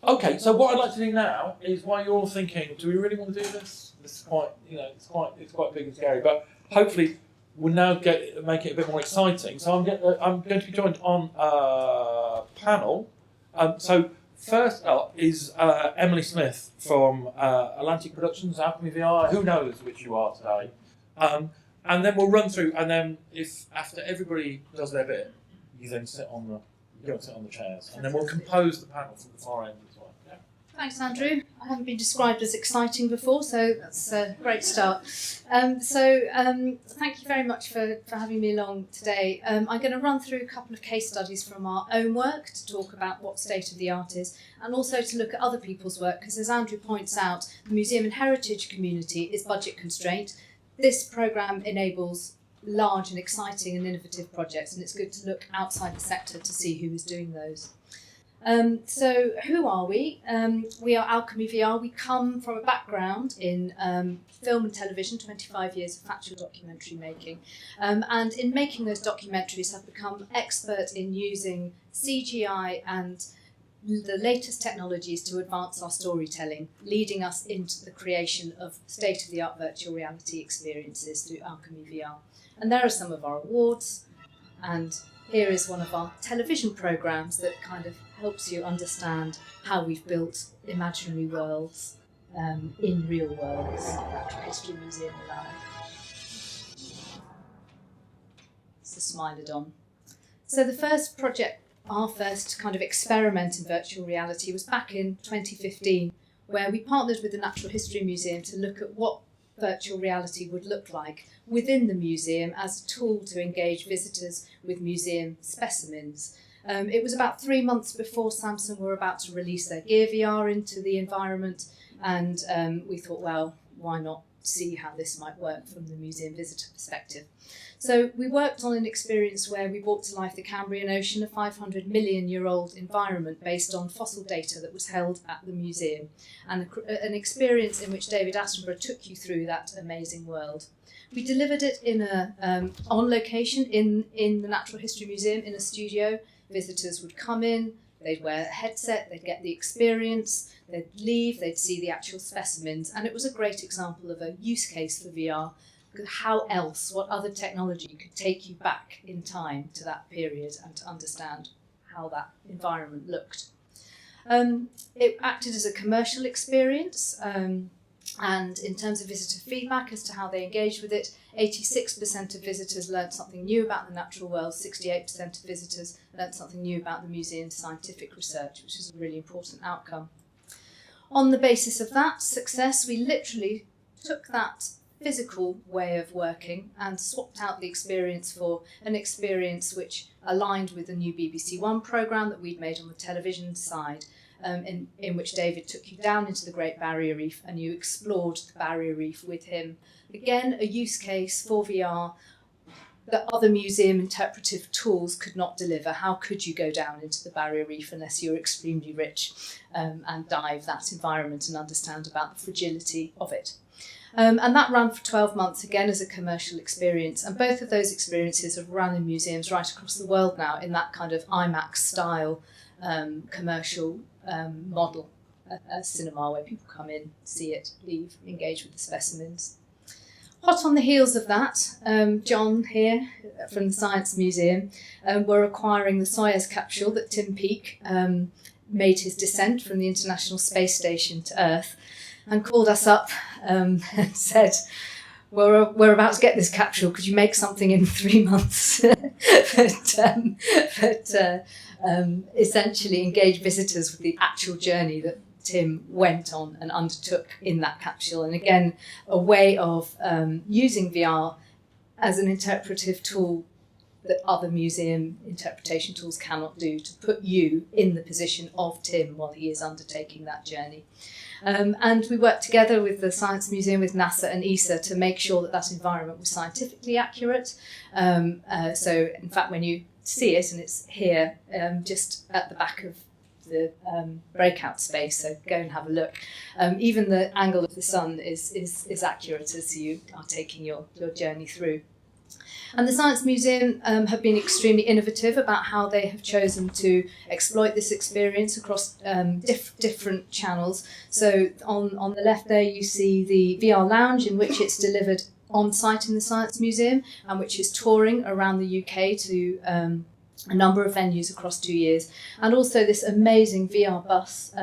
Okay, so what I'd like to do now is, while you're all thinking, do we really want to do this? This is quite, it's quite big and scary, but hopefully we'll now make it a bit more exciting. So I'm going to be joined on a panel. So first up is Emily Smith from Atlantic Productions, Alchemy VR. Who knows which you are today? And then we'll run through, and then if after everybody does their bit, you then sit on the chairs, and then we'll compose the panel from the far end as well. Yeah. Thanks, Andrew. I haven't been described as exciting before, so that's a great start. Thank you very much for having me along today. I'm going to run through a couple of case studies from our own work to talk about what state of the art is, and also to look at other people's work, because as Andrew points out, the museum and heritage community is budget constrained. This programme enables large and exciting and innovative projects, and it's good to look outside the sector to see who is doing those. So who are we? We are Alchemy VR. We come from a background in film and television, 25 years of factual documentary making, and in making those documentaries have become expert in using CGI and the latest technologies to advance our storytelling, leading us into the creation of state-of-the-art virtual reality experiences through Alchemy VR. And there are some of our awards, and here is one of our television programmes that kind of helps you understand how we've built imaginary worlds in real worlds. Natural History Museum Live. It's the Smilodon. So the first project, our first kind of experiment in virtual reality, was back in 2015, where we partnered with the Natural History Museum to look at what virtual reality would look like within the museum as a tool to engage visitors with museum specimens. It was about 3 months before Samsung were about to release their Gear VR into the environment, and we thought, well, why not see how this might work from the museum visitor perspective. So we worked on an experience where we brought to life the Cambrian Ocean, a 500 million year old environment based on fossil data that was held at the museum, and an experience in which David Attenborough took you through that amazing world. We delivered it in on location in the Natural History Museum in a studio. Visitors would come in, they'd wear a headset, they'd get the experience, they'd leave, they'd see the actual specimens, and it was a great example of a use case for VR. How else, what other technology could take you back in time to that period and to understand how that environment looked. It acted as a commercial experience, and in terms of visitor feedback as to how they engaged with it, 86% of visitors learnt something new about the natural world, 68% of visitors learnt something new about the museum's scientific research, which is a really important outcome. On the basis of that success, we literally took that physical way of working and swapped out the experience for an experience which aligned with the new BBC One programme that we'd made on the television side, in which David took you down into the Great Barrier Reef and you explored the Barrier Reef with him. Again, a use case for VR that other museum interpretive tools could not deliver. How could you go down into the Barrier Reef unless you're extremely rich and dive that environment and understand about the fragility of it? And that ran for 12 months, again as a commercial experience. And both of those experiences have run in museums right across the world now in that kind of IMAX style commercial model, a cinema where people come in, see it, leave, engage with the specimens. Hot on the heels of that, John here from the Science Museum were acquiring the Soyuz capsule that Tim Peake made his descent from the International Space Station to Earth, and called us up and said, we're about to get this capsule, could you make something in 3 months? Essentially engage visitors with the actual journey that Tim went on and undertook in that capsule. And again, a way of using VR as an interpretive tool that other museum interpretation tools cannot do, to put you in the position of Tim while he is undertaking that journey. And we worked together with the Science Museum, with NASA and ESA, to make sure that that environment was scientifically accurate. So in fact, when you see it, and it's here, just at the back of the breakout space, so go and have a look. Even the angle of the sun is accurate as you are taking your journey through. And the Science Museum have been extremely innovative about how they have chosen to exploit this experience across different channels. So on the left there you see the VR lounge, in which it's delivered on site in the Science Museum and which is touring around the UK to a number of venues across 2 years. And also this amazing VR bus,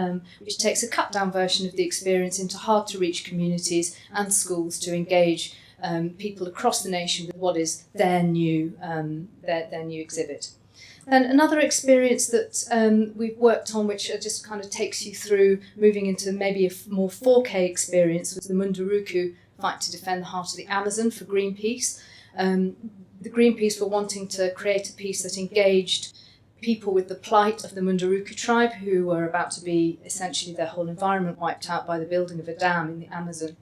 which takes a cut down version of the experience into hard to reach communities and schools to engage people across the nation with what is their new exhibit. And another experience that we've worked on, which just kind of takes you through moving into maybe a more 4K experience, was the Munduruku Fight to Defend the Heart of the Amazon for Greenpeace. The Greenpeace were wanting to create a piece that engaged people with the plight of the Munduruku tribe, who were about to be essentially their whole environment wiped out by the building of a dam in the Amazon.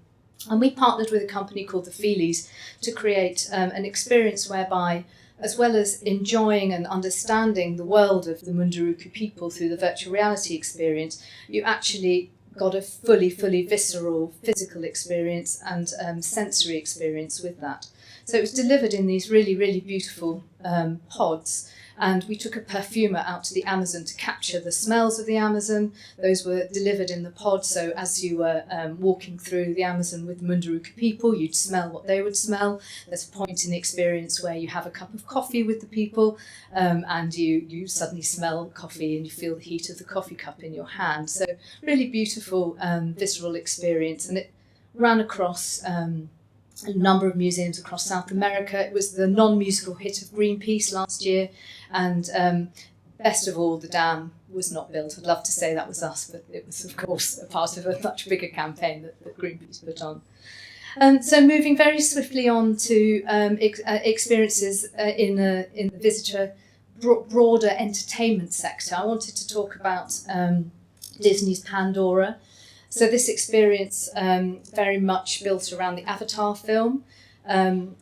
And we partnered with a company called the Feelies to create an experience whereby, as well as enjoying and understanding the world of the Munduruku people through the virtual reality experience, you actually got a fully visceral physical experience and sensory experience with that. So it was delivered in these really beautiful pods. And we took a perfumer out to the Amazon to capture the smells of the Amazon. Those were delivered in the pod, so as you were walking through the Amazon with the Munduruku people, you'd smell what they would smell. There's a point in the experience where you have a cup of coffee with the people, and you suddenly smell coffee and you feel the heat of the coffee cup in your hand. So really beautiful visceral experience, and it ran across a number of museums across South America. It was the non-musical hit of Greenpeace last year, and best of all, the dam was not built. I'd love to say that was us, but it was, of course, a part of a much bigger campaign that Greenpeace put on. So moving very swiftly on to experiences in the visitor broader entertainment sector, I wanted to talk about Disney's Pandora. So this experience very much built around the Avatar film.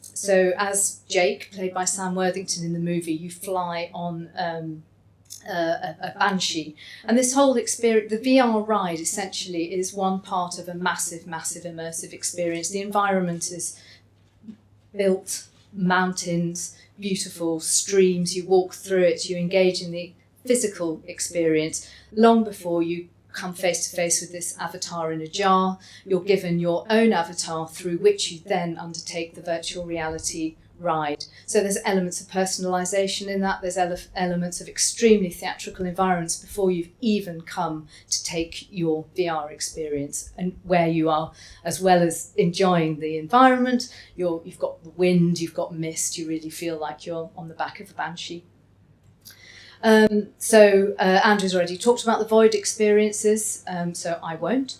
So as Jake, played by Sam Worthington in the movie, you fly on a banshee. And this whole experience, the VR ride essentially is one part of a massive immersive experience. The environment is built, mountains, beautiful streams, you walk through it, you engage in the physical experience long before you come face to face with this avatar in a jar. You're given your own avatar through which you then undertake the virtual reality ride. So there's elements of personalisation in that, there's elements of extremely theatrical environments before you've even come to take your VR experience, and where you are, as well as enjoying the environment, you've got the wind, you've got mist, you really feel like you're on the back of a banshee. Andrew's already talked about the void experiences, so I won't.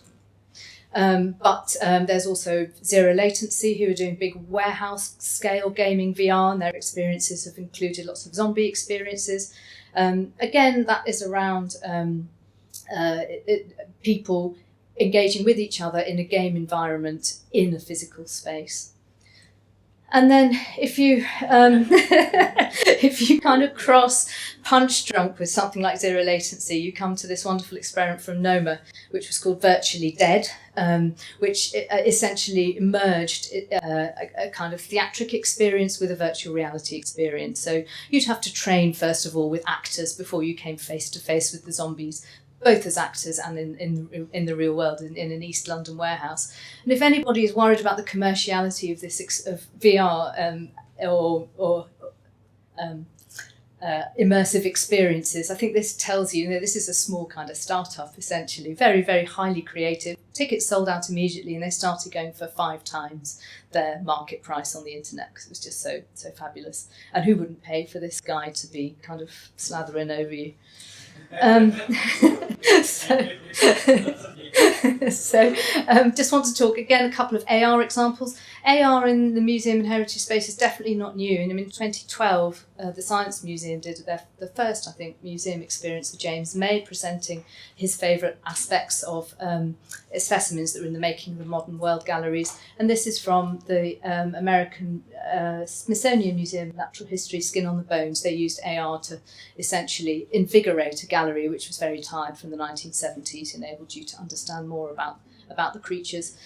But there's also Zero Latency, who are doing big warehouse scale gaming VR, and their experiences have included lots of zombie experiences. Again, that is around people engaging with each other in a game environment in a physical space. And then if you if you kind of cross punch drunk with something like Zero Latency, you come to this wonderful experiment from Noma, which was called Virtually Dead, which essentially merged a kind of theatric experience with a virtual reality experience. So you'd have to train, first of all, with actors before you came face to face with the zombies, both as actors and in the real world, in an East London warehouse. And if anybody is worried about the commerciality of this of VR or immersive experiences, I think this tells you, this is a small kind of startup, essentially, very, very highly creative. Tickets sold out immediately, and they started going for 5 times their market price on the internet, because it was just so fabulous. And who wouldn't pay for this guy to be kind of slathering over you? Just want to talk again a couple of AR examples. AR in the museum and heritage space is definitely not new. And in 2012, the Science Museum did the first, I think, museum experience with James May, presenting his favourite aspects of specimens that were in the making of the modern world galleries. And this is from the American Smithsonian Museum of Natural History, Skin on the Bones. They used AR to essentially invigorate a gallery which was very tired from the 1970s, enabled you to understand more about the creatures.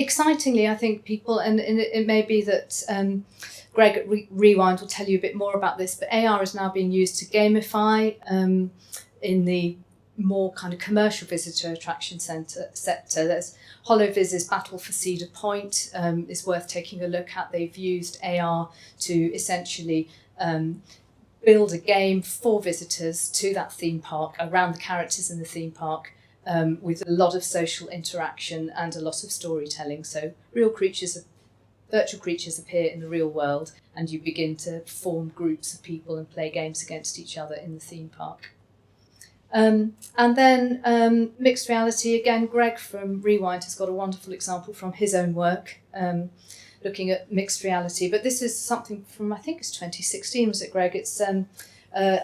Excitingly, I think people, and it may be that Greg at Rewind will tell you a bit more about this, but AR is now being used to gamify in the more kind of commercial visitor attraction sector. There's HoloViz's Battle for Cedar Point is worth taking a look at. They've used AR to essentially build a game for visitors to that theme park, around the characters in the theme park, with a lot of social interaction and a lot of storytelling. So virtual creatures appear in the real world, and you begin to form groups of people and play games against each other in the theme park. And then mixed reality, again, Greg from Rewind has got a wonderful example from his own work, looking at mixed reality. But this is something from, I think it's 2016, was it, Greg? It's a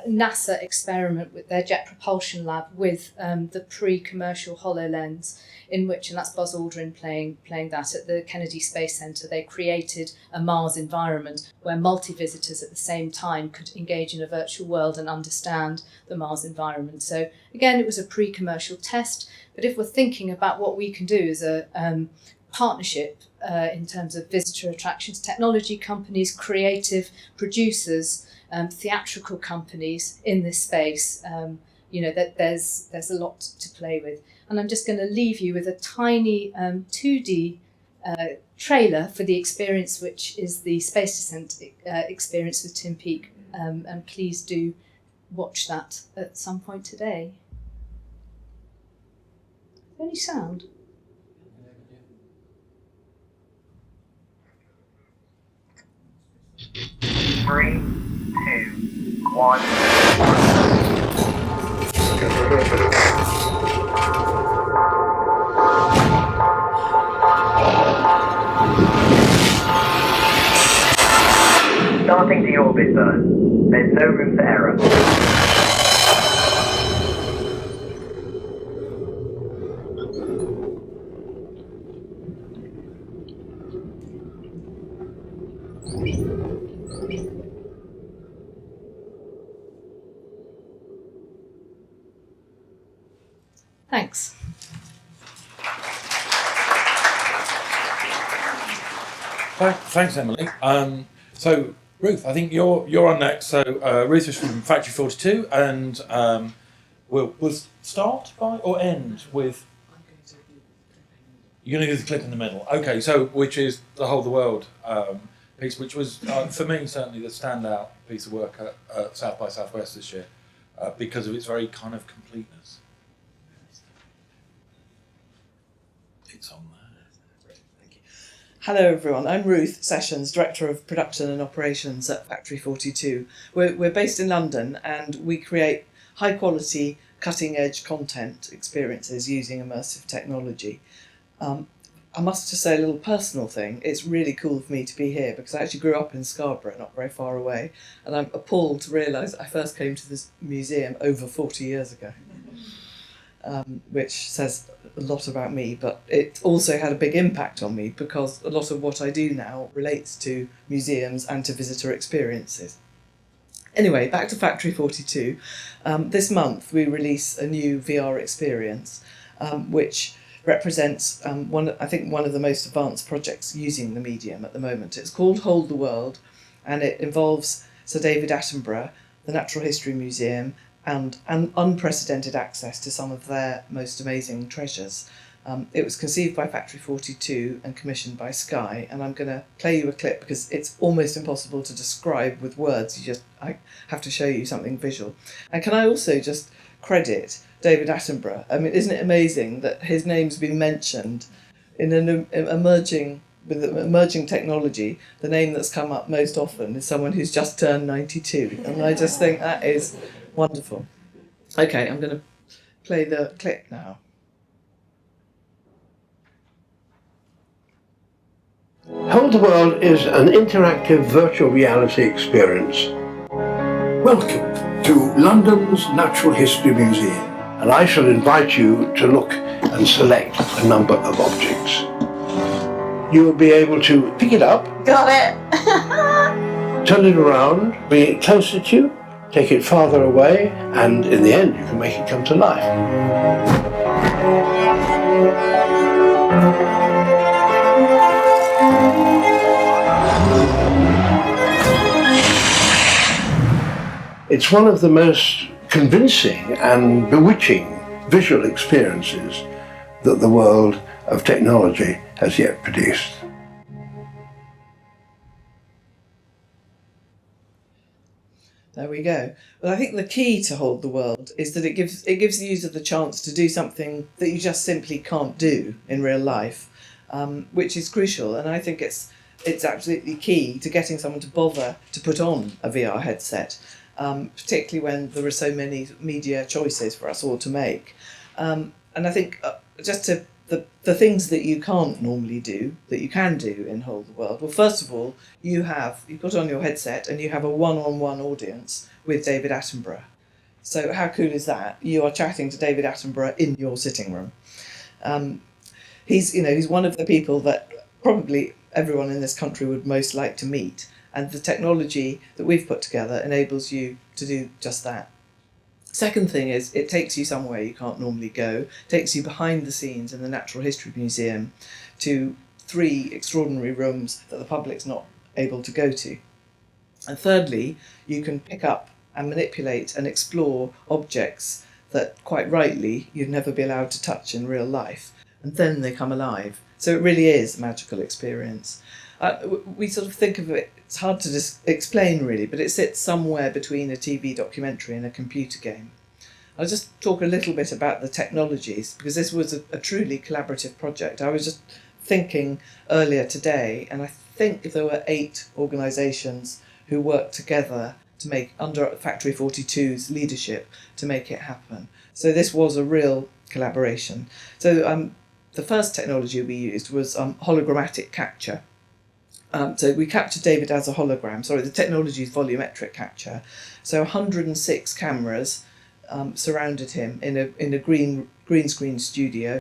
NASA experiment with their Jet Propulsion Lab with the pre-commercial HoloLens, in which, and that's Buzz Aldrin playing that at the Kennedy Space Center, they created a Mars environment where multi-visitors at the same time could engage in a virtual world and understand the Mars environment. So again, it was a pre-commercial test, but if we're thinking about what we can do as a partnership in terms of visitor attractions, technology companies, creative producers, theatrical companies in this space, that there's a lot to play with. And I'm just going to leave you with a tiny 2D trailer for the experience, which is the Space Descent experience with Tim Peake. And please do watch that at some point today. Any sound? Three, 2, 1. Starting the orbit burn. There's no room for error. Thanks. Thanks, Emily. So, Ruth, I think you're on next. So, Ruth is from Factory 42, and we'll start by or end with. You're going to do the clip in the middle. Okay, so which is the Hold the World piece, which was for me certainly the standout piece of work at South by Southwest this year because of its very kind of completeness. It's on there. Thank you. Hello everyone, I'm Ruth Sessions, Director of Production and Operations at Factory 42. We're based in London and we create high quality, cutting edge content experiences using immersive technology. I must just say a little personal thing. It's really cool for me to be here because I actually grew up in Scarborough, not very far away, and I'm appalled to realise I first came to this museum over 40 years ago. Which says a lot about me, but it also had a big impact on me because a lot of what I do now relates to museums and to visitor experiences. Anyway, back to Factory 42. This month we release a new VR experience which represents one of the most advanced projects using the medium at the moment. It's called Hold the World, and it involves Sir David Attenborough, the Natural History Museum, and unprecedented access to some of their most amazing treasures. It was conceived by Factory 42 and commissioned by Sky, and I'm going to play you a clip because it's almost impossible to describe with words. I have to show you something visual. And can I also just credit David Attenborough? I mean, isn't it amazing that his name's been mentioned in an emerging technology? The name that's come up most often is someone who's just turned 92, and I just think that is wonderful. Okay, I'm going to play the clip now. Hold the World is an interactive virtual reality experience. Welcome to London's Natural History Museum. And I shall invite you to look and select a number of objects. You will be able to pick it up. Got it! Turn it around, bring it closer to you, take it farther away, and in the end you can make it come to life. It's one of the most convincing and bewitching visual experiences that the world of technology has yet produced. There we go. Well, I think the key to Hold the World is that it gives the user the chance to do something that you just simply can't do in real life, which is crucial. And I think it's absolutely key to getting someone to bother to put on a VR headset, particularly when there are so many media choices for us all to make. And I think just to the things that you can't normally do, that you can do in Hold the World. Well, first of all, you put on your headset and you have a one-on-one audience with David Attenborough. So how cool is that? You are chatting to David Attenborough in your sitting room. He's one of the people that probably everyone in this country would most like to meet. And the technology that we've put together enables you to do just that. Second thing is, it takes you somewhere you can't normally go, takes you behind the scenes in the Natural History Museum to 3 extraordinary rooms that the public's not able to go to. And thirdly, you can pick up and manipulate and explore objects that, quite rightly, you'd never be allowed to touch in real life, and then they come alive. So it really is a magical experience. We sort of think of it, it's hard to explain really, but it sits somewhere between a TV documentary and a computer game. I'll just talk a little bit about the technologies, because this was a truly collaborative project. I was just thinking earlier today, and I think there were 8 organisations who worked together to make, under Factory 42's leadership, to make it happen. So this was a real collaboration. So the first technology we used was hologrammatic capture. So we captured David as a hologram. The technology is volumetric capture. So 106 cameras surrounded him in a green screen studio,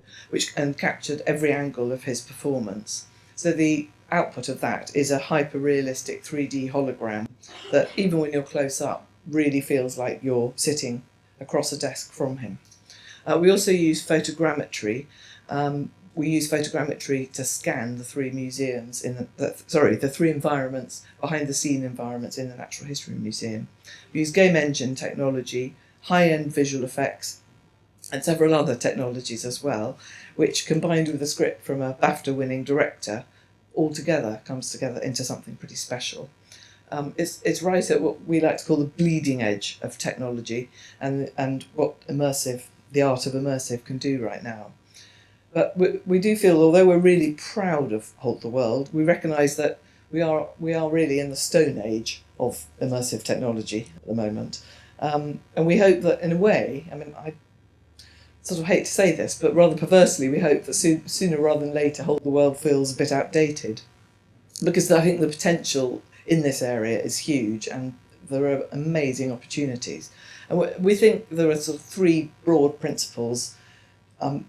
and captured every angle of his performance. So the output of that is a hyper-realistic 3D hologram that, even when you're close up, really feels like you're sitting across a desk from him. We also use photogrammetry. We use photogrammetry to scan the 3 museums the 3 environments, behind-the-scene environments in the Natural History Museum. We use game engine technology, high-end visual effects, and several other technologies as well, which, combined with a script from a BAFTA-winning director, all together comes together into something pretty special. It's right at what we like to call the bleeding edge of technology, and what the art of immersive can do right now. But we do feel, although we're really proud of Hold the World, we recognise that we are really in the stone age of immersive technology at the moment. And we hope that, in a way, I sort of hate to say this, but rather perversely, we hope that sooner rather than later Hold the World feels a bit outdated. Because I think the potential in this area is huge, and there are amazing opportunities. And we think there are sort of 3 broad principles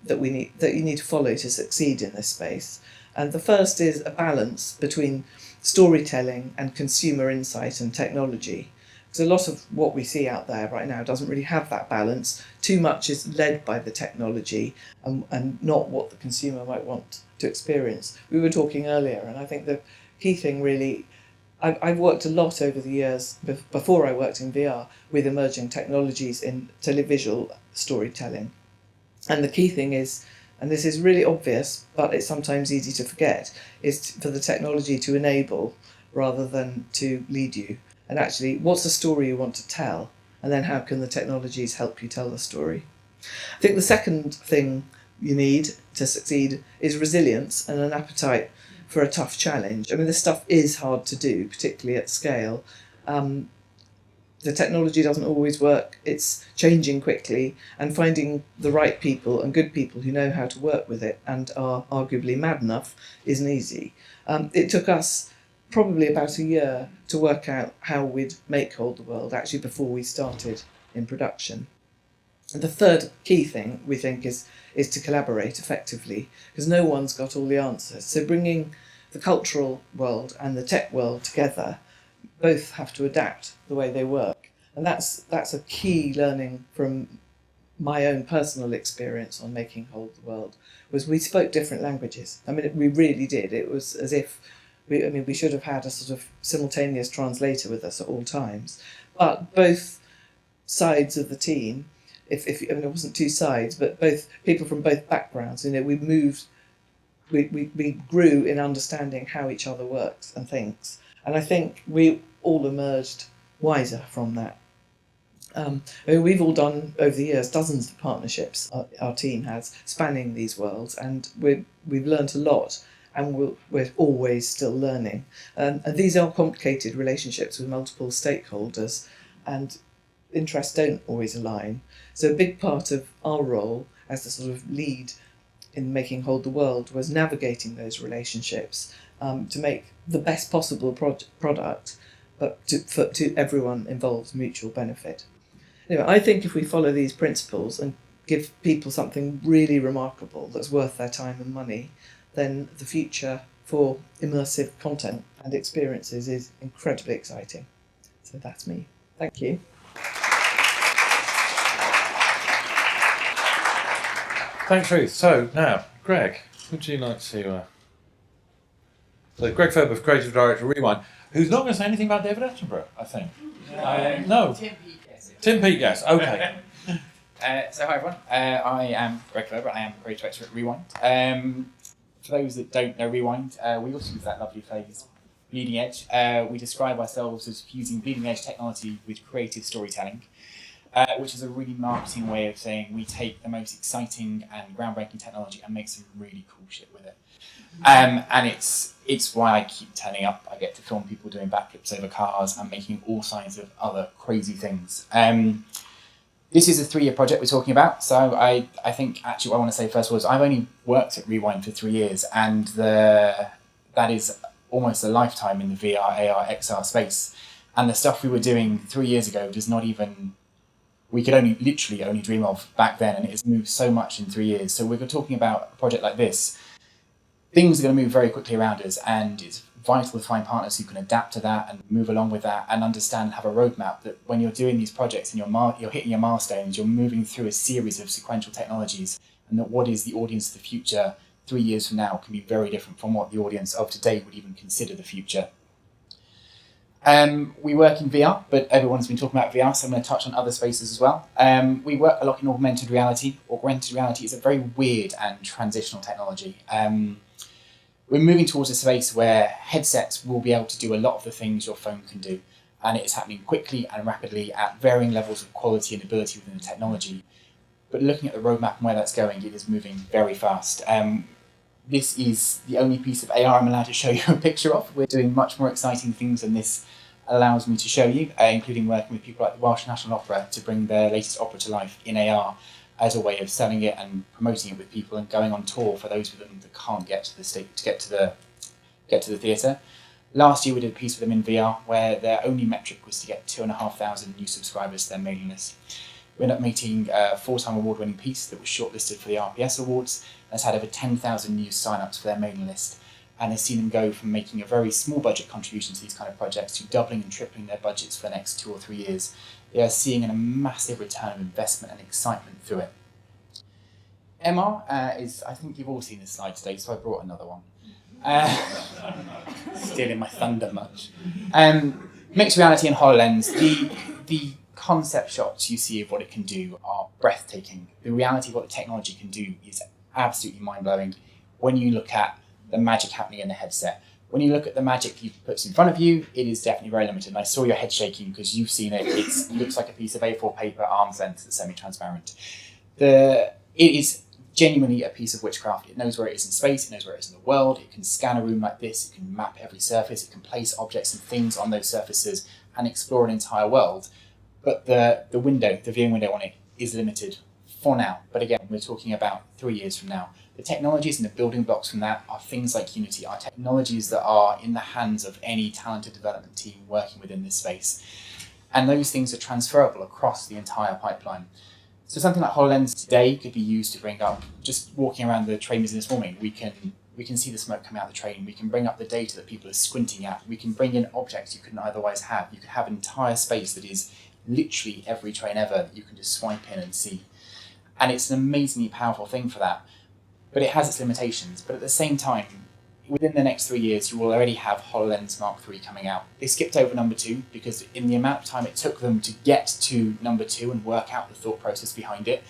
that you need to follow to succeed in this space. And the first is a balance between storytelling and consumer insight and technology. Because a lot of what we see out there right now doesn't really have that balance. Too much is led by the technology and not what the consumer might want to experience. We were talking earlier, and I think the key thing really, I've worked a lot over the years, before I worked in VR, with emerging technologies in televisual storytelling. And the key thing is, and this is really obvious, but it's sometimes easy to forget, is for the technology to enable rather than to lead you. And actually, what's the story you want to tell? And then how can the technologies help you tell the story? I think the second thing you need to succeed is resilience and an appetite for a tough challenge. This stuff is hard to do, particularly at scale. The technology doesn't always work, it's changing quickly, and finding the right people and good people who know how to work with it and are arguably mad enough isn't easy. It took us probably about a year to work out how we'd make Hold the World, actually, before we started in production. And the third key thing, we think, is to collaborate effectively, because no one's got all the answers. So bringing the cultural world and the tech world together, both have to adapt the way they work. And that's a key learning from my own personal experience on making Hold the World, was we spoke different languages. We really did. It was as if we should have had a sort of simultaneous translator with us at all times. But both sides of the team. If I mean, it wasn't two sides, but both people from both backgrounds. You know, we grew in understanding how each other works and thinks, and I think we all emerged wiser from that. I mean, we've all done over the years dozens of partnerships. Our team has, spanning these worlds, and we've learnt a lot, and we're always still learning. And these are complicated relationships with multiple stakeholders, and interests don't always align. So a big part of our role as the sort of lead in making Hold the World was navigating those relationships to make the best possible product, but to everyone involved's mutual benefit. Anyway, I think if we follow these principles and give people something really remarkable that's worth their time and money, then the future for immersive content and experiences is incredibly exciting. So that's me. Thank you. Thanks, Ruth. So now, Greg, would you like to... So Greg Furber, Creative Director of Rewind, who's not going to say anything about David Attenborough, I think. No. Tim Peake, yes. Okay. So hi everyone, I am Greg Furber, I am Creative Director at Rewind. For those that don't know Rewind, we also use that lovely phrase, bleeding edge. We describe ourselves as fusing bleeding edge technology with creative storytelling, which is a really marketing way of saying we take the most exciting and groundbreaking technology and make some really cool shit with it. And it's why I keep turning up. I get to film people doing backflips over cars and making all kinds of other crazy things. This is a 3-year project we're talking about. So I think actually what I want to say first was I've only worked at Rewind for 3 years, and that is almost a lifetime in the VR, AR, XR space. And the stuff we were doing 3 years ago does not even, we could literally only dream of back then, and it has moved so much in 3 years. So we're talking about a project like this. Things are going to move very quickly around us, and it's vital to find partners who can adapt to that and move along with that and understand and have a roadmap that when you're doing these projects and you're hitting your milestones, you're moving through a series of sequential technologies, and that what is the audience of the future 3 years from now can be very different from what the audience of today would even consider the future. We work in VR, but everyone's been talking about VR, so I'm going to touch on other spaces as well. We work a lot in augmented reality. Augmented reality is a very weird and transitional technology. We're moving towards a space where headsets will be able to do a lot of the things your phone can do, and it is happening quickly and rapidly at varying levels of quality and ability within the technology. But looking at the roadmap and where that's going, it is moving very fast. This is the only piece of AR I'm allowed to show you a picture of. We're doing much more exciting things than this allows me to show you, including working with people like the Welsh National Opera to bring their latest opera to life in AR as a way of selling it and promoting it with people and going on tour for those of them that can't get to the state to get to the theatre. Last year we did a piece with them in VR where their only metric was to get 2,500 new subscribers to their mailing list. We ended up making a 4-time award-winning piece that was shortlisted for the RPS Awards and has had over 10,000 new sign-ups for their mailing list, and has seen them go from making a very small budget contribution to these kind of projects to doubling and tripling their budgets for the next 2 or 3 years. They are seeing a massive return of investment and excitement through it. MR is, I think you've all seen this slide today, so I brought another one. Stealing my thunder much. Mixed reality and HoloLens, the concept shots you see of what it can do are breathtaking. The reality of what the technology can do is absolutely mind-blowing when you look at the magic happening in the headset. When you look at the magic he puts in front of you, it is definitely very limited. And I saw your head shaking because you've seen it. It looks like a piece of A4 paper, arm's length, that's semi-transparent. It is genuinely a piece of witchcraft. It knows where it is in space, it knows where it is in the world, it can scan a room like this, it can map every surface, it can place objects and things on those surfaces and explore an entire world. But the viewing window on it is limited for now. But again, we're talking about 3 years from now. The technologies and the building blocks from that are things like Unity, are technologies that are in the hands of any talented development team working within this space. And those things are transferable across the entire pipeline. So something like HoloLens today could be used to bring up, just walking around the train museum this morning, we can see the smoke coming out of the train, we can bring up the data that people are squinting at, we can bring in objects you couldn't otherwise have. You could have an entire space that is literally every train ever that you can just swipe in and see. And it's an amazingly powerful thing for that. But it has its limitations. But at the same time, within the next 3 years, you will already have HoloLens Mark III coming out. They skipped over number 2 because in the amount of time it took them to get to number 2 and work out the thought process behind it,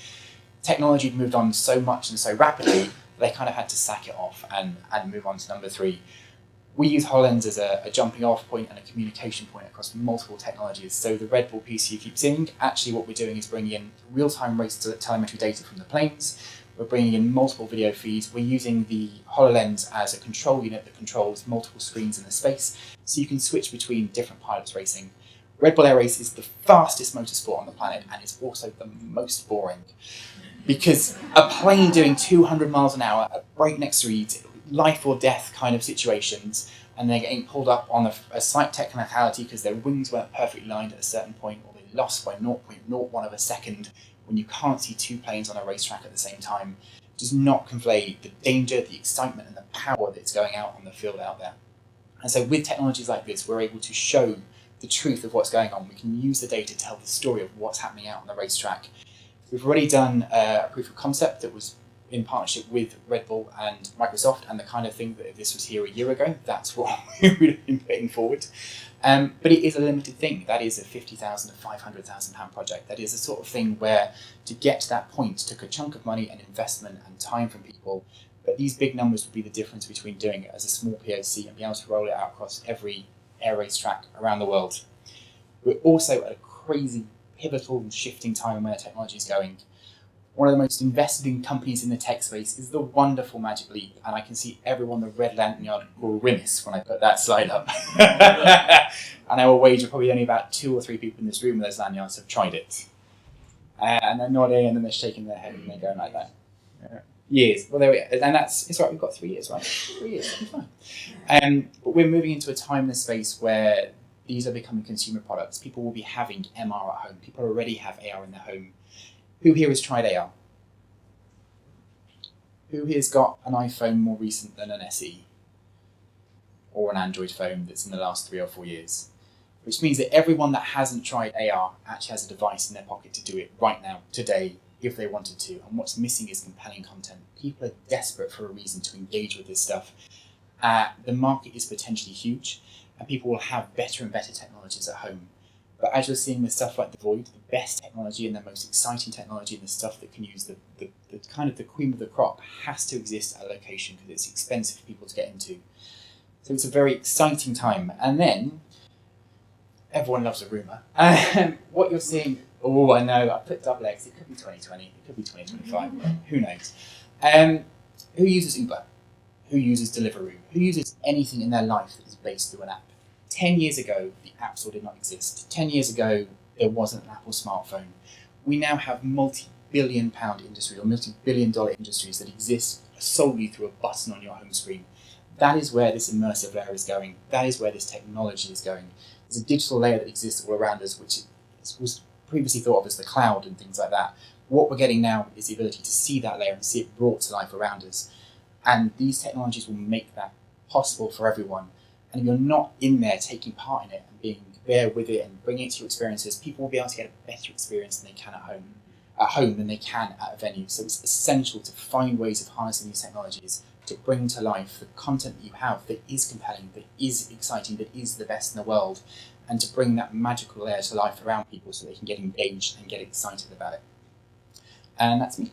technology had moved on so much and so rapidly, they kind of had to sack it off and move on to number 3. We use HoloLens as a jumping off point and a communication point across multiple technologies. So the Red Bull piece you keep seeing, actually what we're doing is bringing in real-time race telemetry data from the planes. We're bringing in multiple video feeds. We're using the HoloLens as a control unit that controls multiple screens in the space, so you can switch between different pilots racing. Red Bull Air Race is the fastest motorsport on the planet, and it's also the most boring. Because a plane doing 200 miles an hour at breakneck speeds, life or death kind of situations, and they're getting pulled up on a slight technicality because their wings weren't perfectly lined at a certain point, or they lost by 0.01 of a second, when you can't see 2 planes on a racetrack at the same time, does not convey the danger, the excitement, and the power that's going out on the field out there. And so with technologies like this, we're able to show the truth of what's going on. We can use the data to tell the story of what's happening out on the racetrack. We've already done a proof of concept that was in partnership with Red Bull and Microsoft, and the kind of thing that if this was here a year ago, that's what we would have been putting forward. But it is a limited thing. That is a £50,000 to £500,000 project. That is the sort of thing where to get to that point took a chunk of money and investment and time from people. But these big numbers would be the difference between doing it as a small POC and being able to roll it out across every air race track around the world. We're also at a crazy, pivotal and shifting time where technology is going. One of the most invested in companies in the tech space is the wonderful Magic Leap, and I can see everyone the red lanyard will grimace when I put that slide up. And I will wager probably only about 2 or 3 people in this room with those lanyards have tried it. And they're nodding and then they're shaking their head and they're going like that. Years. Well, there we are. And it's right, we've got 3 years, right? 3 years, it'll be fine. But we're moving into a time and a space where these are becoming consumer products. People will be having MR at home. People already have AR in their home. Who here has tried AR? Who here's got an iPhone more recent than an SE? Or an Android phone that's in the last 3 or 4 years? Which means that everyone that hasn't tried AR actually has a device in their pocket to do it right now, today, if they wanted to. And what's missing is compelling content. People are desperate for a reason to engage with this stuff. The market is potentially huge, and people will have better and better technologies at home. But as you're seeing with stuff like the Void, the best technology and the most exciting technology and the stuff that can use the kind of the cream of the crop has to exist at a location because it's expensive for people to get into. So it's a very exciting time. And then, everyone loves a rumour. What you're seeing, oh, I know, I put double X, it could be 2020, it could be 2025, who knows. Who uses Uber? Who uses Deliveroo? Who uses anything in their life that is based through an app? 10 years ago, the App Store did not exist. 10 years ago, there wasn't an Apple smartphone. We now have multi-billion-pound industries or multi-billion-dollar industries that exist solely through a button on your home screen. That is where this immersive layer is going. That is where this technology is going. There's a digital layer that exists all around us, which was previously thought of as the cloud and things like that. What we're getting now is the ability to see that layer and see it brought to life around us. And these technologies will make that possible for everyone. And if you're not in there taking part in it and being there with it and bringing it to your experiences, people will be able to get a better experience than they can at home than they can at a venue. So it's essential to find ways of harnessing these technologies to bring to life the content that you have that is compelling, that is exciting, that is the best in the world, and to bring that magical layer to life around people so they can get engaged and get excited about it. And that's me.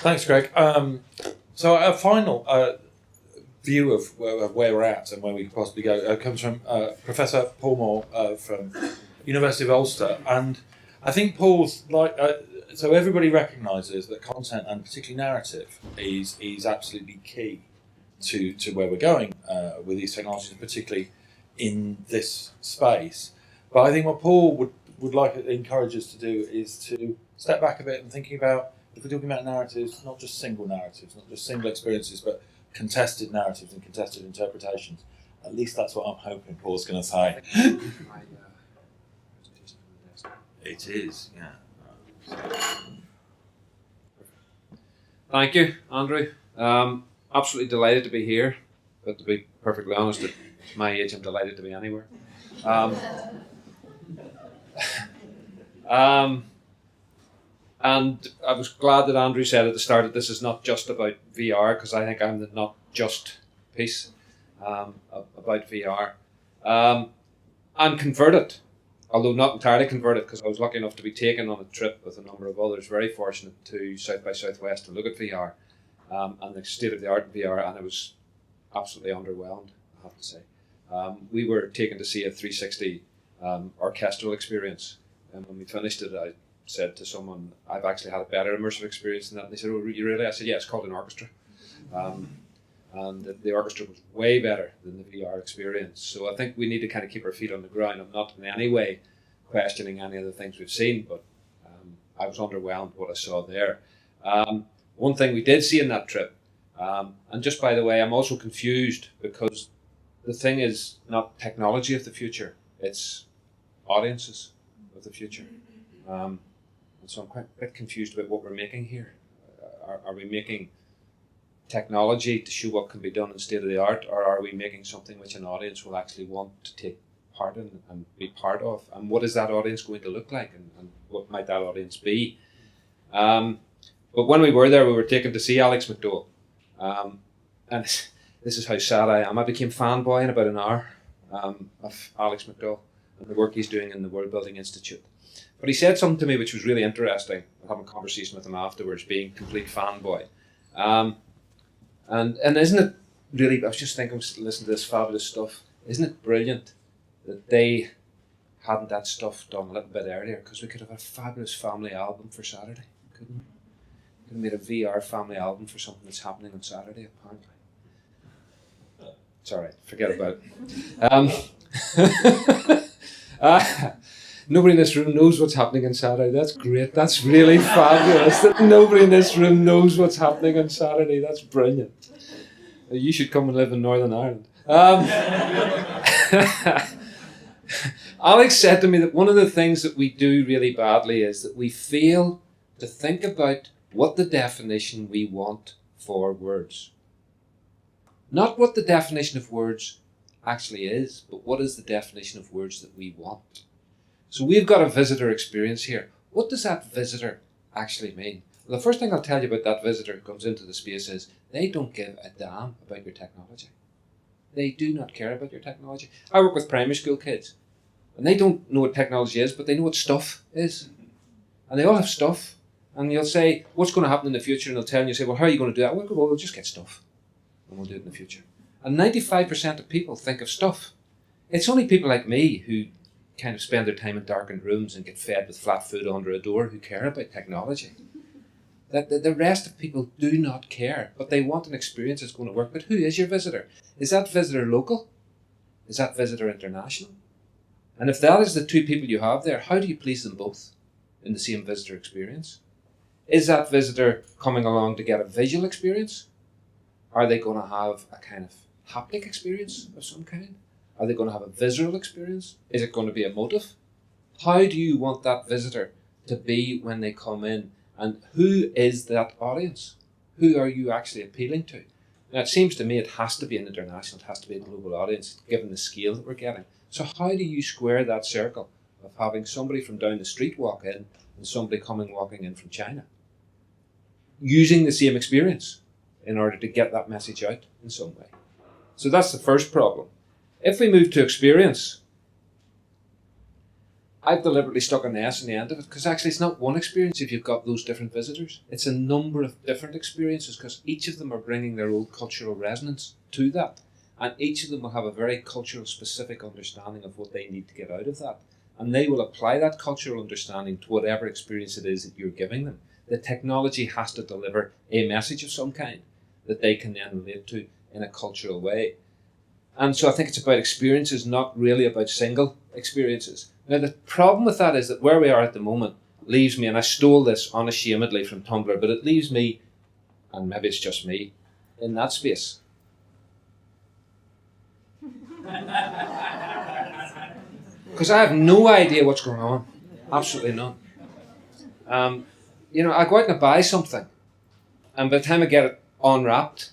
Thanks, Greg. So our final view of where we're at and where we could possibly go comes from Professor Paul Moore from University of Ulster. And I think Paul's like, so everybody recognises that content and particularly narrative is absolutely key to where we're going with these technologies, particularly in this space. But I think what Paul would like to encourage us to do is to step back a bit and thinking about, if we're talking about narratives, not just single narratives, not just single experiences, but contested narratives and contested interpretations. At least that's what I'm hoping Paul's going to say. It is, yeah. Thank you, Andrew. Absolutely delighted to be here, but to be perfectly honest, at my age, I'm delighted to be anywhere. And I was glad that Andrew said at the start that this is not just about VR, because I think I'm the not just piece about VR. I'm converted, although not entirely converted, because I was lucky enough to be taken on a trip with a number of others, very fortunate, to South by Southwest to look at VR and the state of the art in VR, and I was absolutely underwhelmed, I have to say. We were taken to see a 360 orchestral experience, and when we finished it, I said to someone, I've actually had a better immersive experience than that. And they said, oh, you really? I said, yeah, it's called an orchestra. And the orchestra was way better than the VR experience. So I think we need to kind of keep our feet on the ground. I'm not in any way questioning any of the things we've seen, but I was underwhelmed what I saw there. One thing we did see in that trip, and just by the way, I'm also confused because the thing is not technology of the future, it's audiences of the future. And so I'm quite a bit confused about what we're making here. Are we making technology to show what can be done in state of the art, or are we making something which an audience will actually want to take part in and be part of? And what is that audience going to look like, and what might that audience be? But when we were there, we were taken to see Alex McDowell. And this is how sad I am. I became fanboy in about an hour of Alex McDowell and the work he's doing in the World Building Institute. But he said something to me which was really interesting. I having a conversation with him afterwards, being complete fanboy. And isn't it really, I was just thinking, listening to this fabulous stuff, isn't it brilliant that they hadn't that stuff done a little bit earlier? Because we could have a fabulous family album for Saturday, couldn't we? We could have made a VR family album for something that's happening on Saturday, apparently. It's all right, forget about it. Nobody in this room knows what's happening on Saturday. That's great. That's really fabulous that nobody in this room knows what's happening on Saturday. That's brilliant. You should come and live in Northern Ireland. Alex said to me that one of the things that we do really badly is that we fail to think about what the definition we want for words. Not what the definition of words actually is, but what is the definition of words that we want. So we've got a visitor experience here. What does that visitor actually mean? Well, the first thing I'll tell you about that visitor who comes into the space is they don't give a damn about your technology. They do not care about your technology. I work with primary school kids, and they don't know what technology is, but they know what stuff is. And they all have stuff. And you'll say, what's going to happen in the future? And they'll tell you, say, well, how are you going to do that? Well, we'll just get stuff, and we'll do it in the future. And 95% of people think of stuff. It's only people like me who kind of spend their time in darkened rooms and get fed with flat food under a door who care about technology. That the rest of people do not care, but they want an experience that's going to work. But who is your visitor? Is that visitor local? Is that visitor international? And if that is the two people you have there, how do you please them both in the same visitor experience? Is that visitor coming along to get a visual experience? Are they going to have a kind of haptic experience of some kind? Are they going to have a visual experience? Is it going to be emotive? How do you want that visitor to be when they come in? And who is that audience? Who are you actually appealing to? Now, it seems to me it has to be an international, it has to be a global audience, given the scale that we're getting. So how do you square that circle of having somebody from down the street walk in and somebody walking in from China? Using the same experience in order to get that message out in some way. So that's the first problem. If we move to experience, I've deliberately stuck an S in the end of it because actually it's not one experience if you've got those different visitors. It's a number of different experiences because each of them are bringing their own cultural resonance to that. And each of them will have a very cultural specific understanding of what they need to get out of that. And they will apply that cultural understanding to whatever experience it is that you're giving them. The technology has to deliver a message of some kind that they can then relate to in a cultural way. And so I think it's about experiences, not really about single experiences. Now the problem with that is that where we are at the moment leaves me, and I stole this unashamedly from Tumblr, but it leaves me, and maybe it's just me, in that space. Because I have no idea what's going on. Absolutely none. I go out and I buy something, and by the time I get it unwrapped,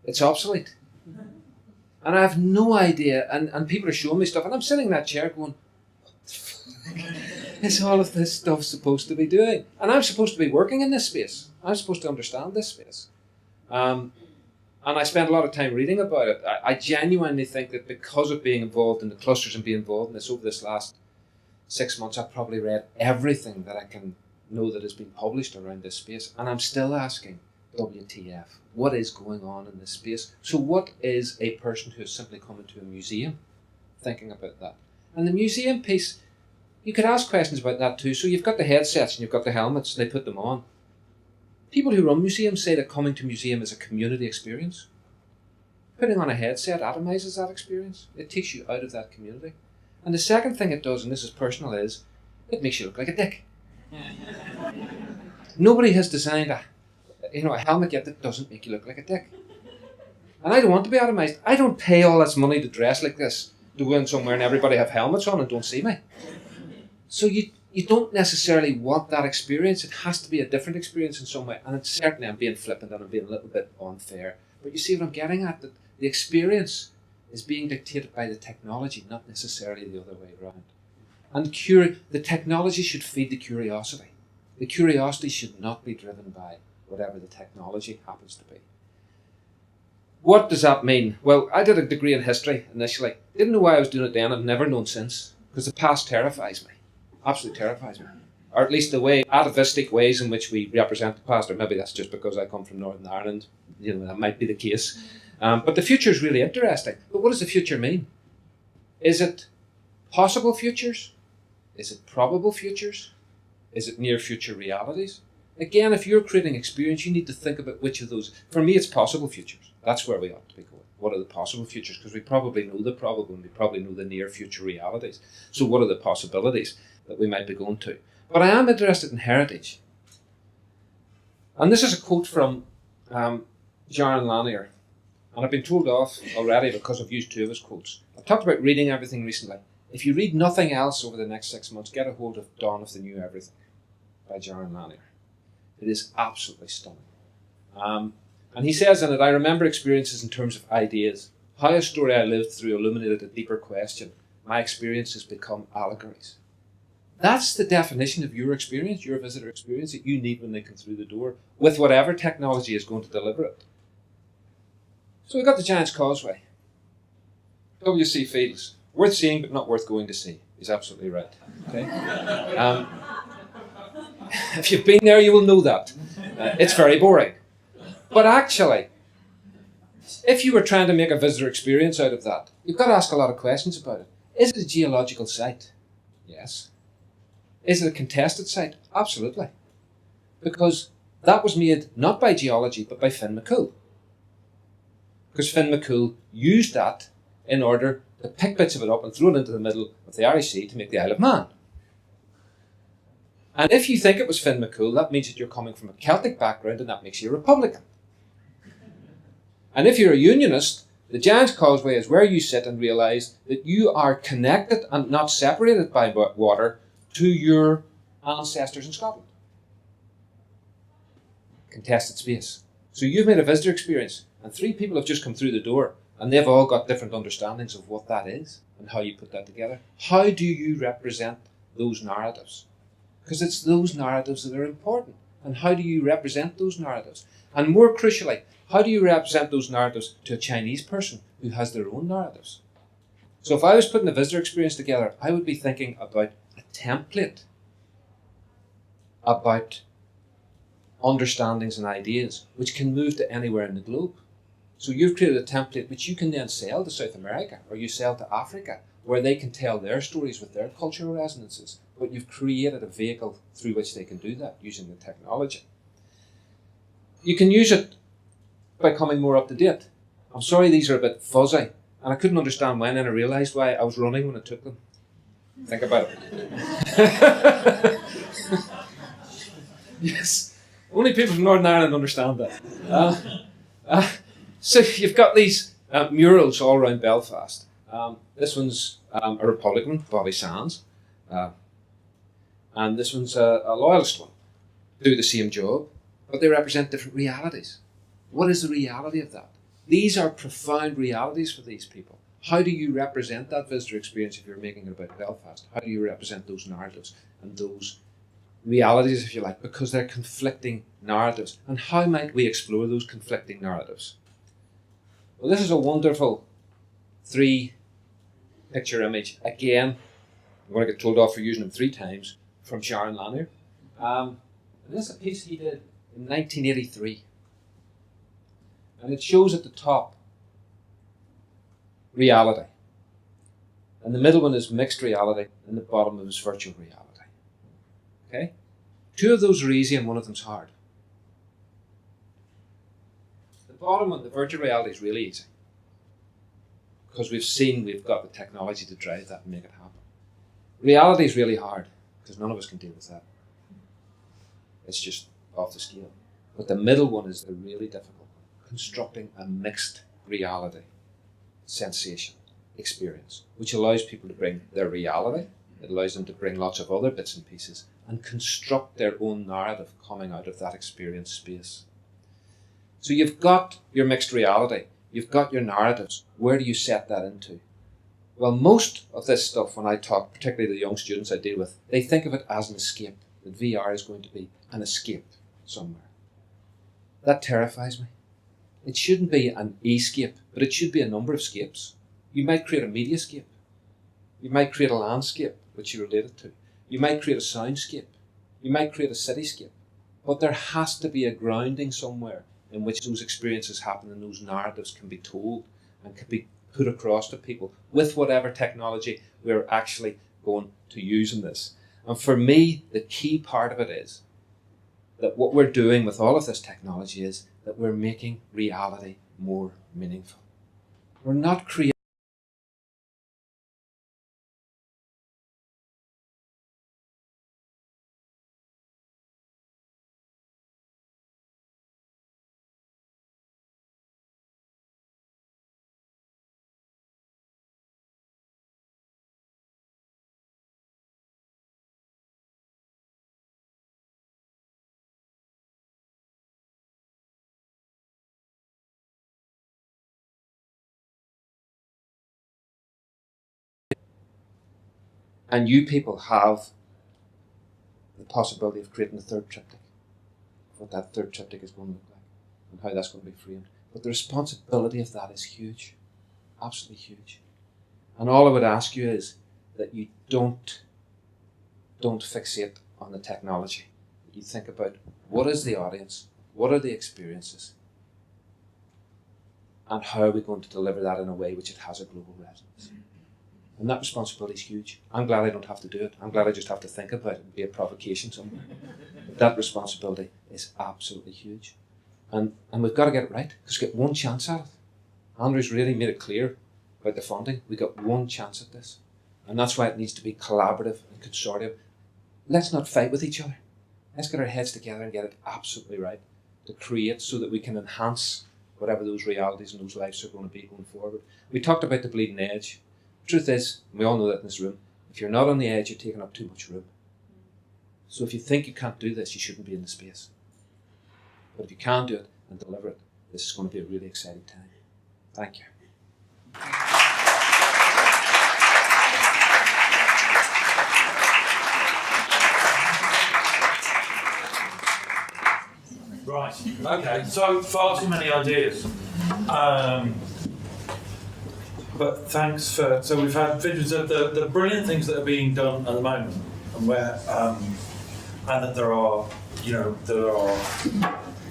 it's obsolete. And I have no idea, and people are showing me stuff, and I'm sitting in that chair going, what the fuck? is all of this stuff supposed to be doing? And I'm supposed to be working in this space. I'm supposed to understand this space. And I spent a lot of time reading about it. I genuinely think that because of being involved in the clusters and being involved in this over this last 6 months, I've probably read everything that I can know that has been published around this space. And I'm still asking, WTF, what is going on in this space? So what is a person who has simply come into a museum thinking about that? And the museum piece, you could ask questions about that too. So you've got the headsets and you've got the helmets and they put them on. People who run museums say that coming to a museum is a community experience. Putting on a headset atomises that experience. It takes you out of that community. And the second thing it does, and this is personal, is it makes you look like a dick. Nobody has designed a helmet yet that doesn't make you look like a dick. And I don't want to be atomised. I don't pay all this money to dress like this, to go in somewhere and everybody have helmets on and don't see me. So you don't necessarily want that experience. It has to be a different experience in some way. And it's certainly, I'm being flippant and I'm being a little bit unfair. But you see what I'm getting at? That the experience is being dictated by the technology, not necessarily the other way around. And the technology should feed the curiosity. The curiosity should not be driven by whatever the technology happens to be. What does that mean? Well, I did a degree in history initially. Didn't know why I was doing it then. I've never known since. Because the past terrifies me. Absolutely terrifies me. Or at least the atavistic ways in which we represent the past. Or maybe that's just because I come from Northern Ireland. That might be the case. But the future is really interesting. But what does the future mean? Is it possible futures? Is it probable futures? Is it near future realities? Again, if you're creating experience, you need to think about which of those. For me, it's possible futures. That's where we ought to be going. What are the possible futures? Because we probably know the probable and we probably know the near future realities. So what are the possibilities that we might be going to? But I am interested in heritage. And this is a quote from Jaron Lanier. And I've been told off already because I've used two of his quotes. I've talked about reading everything recently. If you read nothing else over the next 6 months, get a hold of Dawn of the New Everything by Jaron Lanier. It is absolutely stunning. And he says in it, I remember experiences in terms of ideas. How a story I lived through illuminated a deeper question. My experiences become allegories. That's the definition of your experience, your visitor experience, that you need when they come through the door, with whatever technology is going to deliver it. So we've got the Giant's Causeway. W.C. Fields. Worth seeing, but not worth going to see. He's absolutely right. Okay? If you've been there, you will know that. It's very boring. But actually, if you were trying to make a visitor experience out of that, you've got to ask a lot of questions about it. Is it a geological site? Yes. Is it a contested site? Absolutely. Because that was made not by geology, but by Finn McCool. Because Finn McCool used that in order to pick bits of it up and throw it into the middle of the Irish Sea to make the Isle of Man. And if you think it was Finn McCool, that means that you're coming from a Celtic background and that makes you a Republican. And if you're a Unionist, the Giant's Causeway is where you sit and realise that you are connected and not separated by water to your ancestors in Scotland. Contested space. So you've made a visitor experience and 3 people have just come through the door and they've all got different understandings of what that is and how you put that together. How do you represent those narratives? Because it's those narratives that are important. And how do you represent those narratives? And more crucially, how do you represent those narratives to a Chinese person who has their own narratives? So if I was putting a visitor experience together, I would be thinking about a template, about understandings and ideas which can move to anywhere in the globe. So you've created a template which you can then sell to South America or you sell to Africa, where they can tell their stories with their cultural resonances. But you've created a vehicle through which they can do that using the technology. You can use it by coming more up to date. I'm sorry these are a bit fuzzy, and I couldn't understand when, and I realised why I was running when I took them. Think about it. Yes, only people from Northern Ireland understand that. So you've got these murals all around Belfast. This one's a Republican, Bobby Sands, and this one's a loyalist one. They do the same job, but they represent different realities. What is the reality of that? These are profound realities for these people. How do you represent that visitor experience if you're making it about Belfast? How do you represent those narratives and those realities, if you like, because they're conflicting narratives? And how might we explore those conflicting narratives? Well, this is a wonderful 3-picture image. Again, I'm going to get told off for using them 3 times, from Sharon Lanier. And this is a piece he did in 1983. And it shows at the top reality. And the middle one is mixed reality, and the bottom one is virtual reality. Okay? 2 of those are easy and 1 of them's hard. The bottom one, the virtual reality, is really easy. Because we've got the technology to drive that and make it happen. Reality is really hard, because none of us can deal with that. It's just off the scale. But the middle one is the really difficult one. Constructing a mixed reality, sensation, experience, which allows people to bring their reality, it allows them to bring lots of other bits and pieces and construct their own narrative coming out of that experience space. So you've got your mixed reality, you've got your narratives. Where do you set that into? Well, most of this stuff, when I talk, particularly the young students I deal with, they think of it as an escape, that VR is going to be an escape somewhere. That terrifies me. It shouldn't be an escape, but it should be a number of scapes. You might create a mediascape. You might create a landscape, which you relate it to. You might create a soundscape. You might create a cityscape. But there has to be a grounding somewhere in which those experiences happen and those narratives can be told and can be put across to people with whatever technology we're actually going to use in this. And for me, the key part of it is that what we're doing with all of this technology is that we're making reality more meaningful. We're not creating and you people have the possibility of creating a 3rd triptych, what that 3rd triptych is going to look like and how that's going to be framed. But the responsibility of that is huge, absolutely huge. And all I would ask you is that you don't fixate on the technology. You think about what is the audience, what are the experiences, and how are we going to deliver that in a way which it has a global resonance. And that responsibility is huge. I'm glad I don't have to do it. I'm glad I just have to think about it and be a provocation somewhere. But that responsibility is absolutely huge. And we've got to get it right, because we get one chance at it. Andrew's really made it clear about the funding. We got one chance at this. And that's why it needs to be collaborative and consortium. Let's not fight with each other. Let's get our heads together and get it absolutely right to create so that we can enhance whatever those realities and those lives are going to be going forward. We talked about the bleeding edge. Truth is, and we all know that in this room, if you're not on the edge, you're taking up too much room. So if you think you can't do this, you shouldn't be in the space. But if you can do it and deliver it, this is going to be a really exciting time. Thank you. Right, okay, so far too many ideas. But thanks for, so we've had visions of the brilliant things that are being done at the moment, and where, and that there are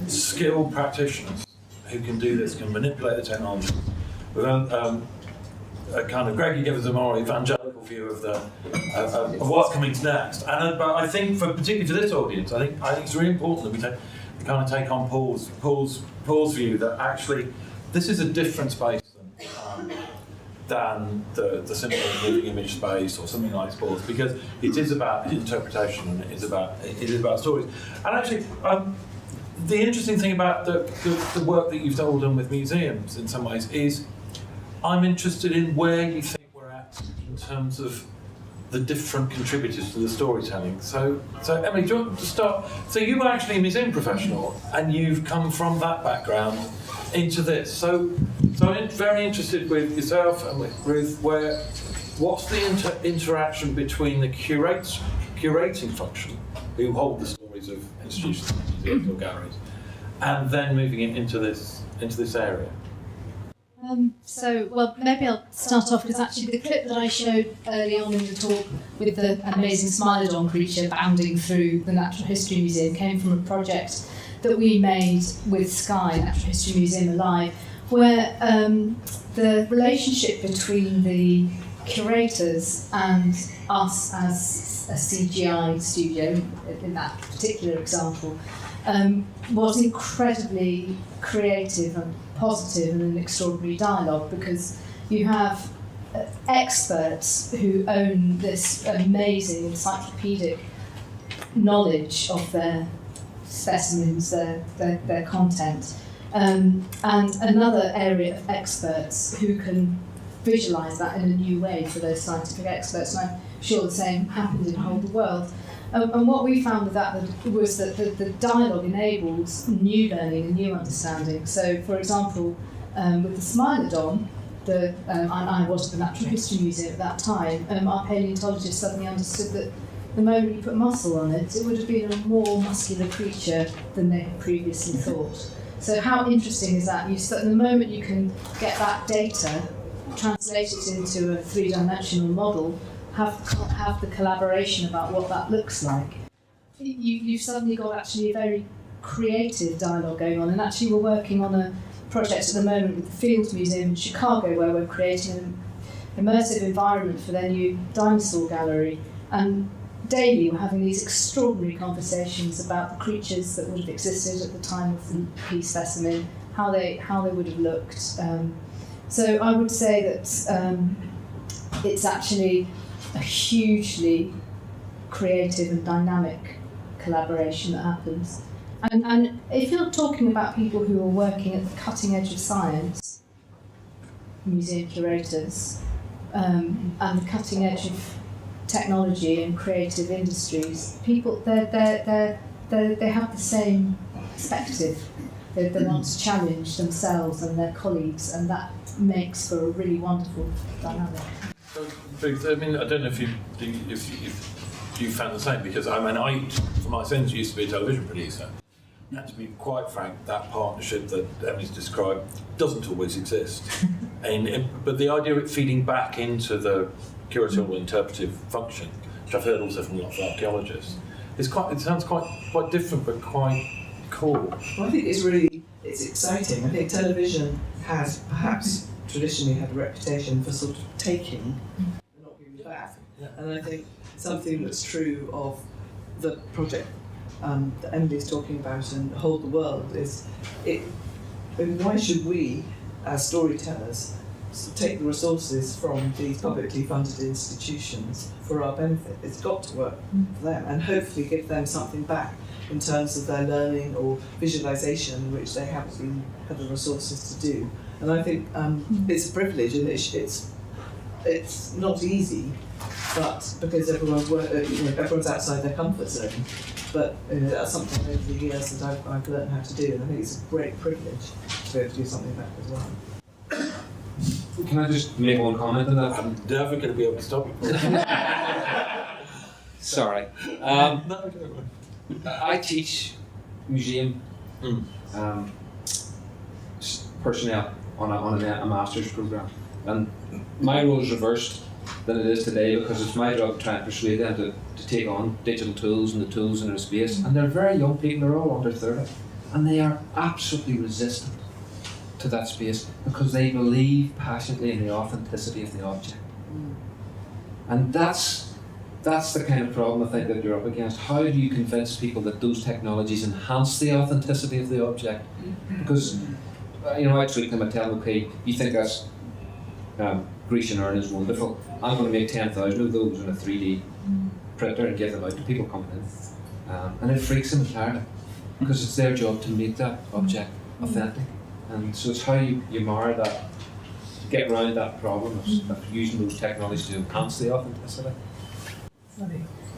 skilled practitioners who can do this, can manipulate the technology. We've a kind of, Greg gives us a more evangelical view of what's coming next. And but I think, particularly for this audience, I think it's really important that we kind of take on Paul's view that actually this is a different space than the simple moving image space or something like sports, because it is about interpretation and it is about stories. And actually, the interesting thing about the work that you've done with museums in some ways is I'm interested in where you think we're at in terms of the different contributors to the storytelling. So Emily, do you want to start? So you were actually a museum professional, and you've come from that background into this. So I'm very interested with yourself and with Ruth, what's the interaction between the curating function, who hold the stories of institutions, museums or galleries, and then moving it into this area? Well, maybe I'll start off because actually the clip that I showed early on in the talk with the amazing Smilodon creature bounding through the Natural History Museum came from a project that we made with Sky, Natural History Museum Alive, where the relationship between the curators and us as a CGI studio, in that particular example, was incredibly creative and positive and an extraordinary dialogue, because you have experts who own this amazing encyclopedic knowledge of their specimens, their content, and another area of experts who can visualise that in a new way for those scientific experts. And I'm sure the same happened in Whole the World. And what we found with that was that the dialogue enables new learning and new understanding. So, for example, with the Smilodon, I was at the Natural History Museum at that time, our paleontologists suddenly understood that the moment you put muscle on it, it would have been a more muscular creature than they had previously thought. So how interesting is that? The moment you can get that data, translate it into a three-dimensional model, have the collaboration about what that looks like, you've suddenly got actually a very creative dialogue going on. And actually we're working on a project at the moment with the Field Museum in Chicago, where we're creating an immersive environment for their new dinosaur gallery. And daily we're having these extraordinary conversations about the creatures that would have existed at the time of the key specimen, how they would have looked. So I would say that it's actually a hugely creative and dynamic collaboration that happens. And if you're talking about people who are working at the cutting edge of science, museum curators, and the cutting edge of technology and creative industries, people they have the same perspective. They want to challenge themselves and their colleagues, and that makes for a really wonderful dynamic. So, Ruth, I mean, I don't know if you found the same, because I, for my sins, used to be a television producer, and to be quite frank, that partnership that Emily's described doesn't always exist. But the idea of it feeding back into the curatorial interpretive function, which I've heard also from lots of archaeologists, it sounds quite different, but quite cool. Well, I think it's exciting. I think television has perhaps traditionally had a reputation for sort of taking and not giving back. Yeah. And I think something that's true of the project that Emily's talking about and Hold the World is, why should we, as storytellers, take the resources from these publicly funded institutions for our benefit? It's got to work for them, and hopefully give them something back in terms of their learning or visualisation, which they haven't had the resources to do. And I think it's a privilege, and it's not easy, but because everyone's outside their comfort zone. But that's something over the years that I've learned how to do, and I think it's a great privilege to be able to do something like that as well. Can I just make one comment on that? I'm never going to be able to stop you. Sorry. I teach museum personnel on a master's programme, and my role is reversed than it is today, because it's my job to try and persuade them to take on digital tools and the tools in their space. And they're very young people, they're all under 30, and they are absolutely resistant to that space because they believe passionately in the authenticity of the object. And that's the kind of problem I think that you're up against. How do you convince people that those technologies enhance the authenticity of the object? Because I treat them and tell them, okay, you think that's Grecian urn is wonderful. I'm going to make 10,000 of those in a 3D printer and give them out to people coming in. And it freaks them entirely, because it's their job to make that object authentic. And so it's how you marry that, get around that problem of using those technologies to enhance the authenticity.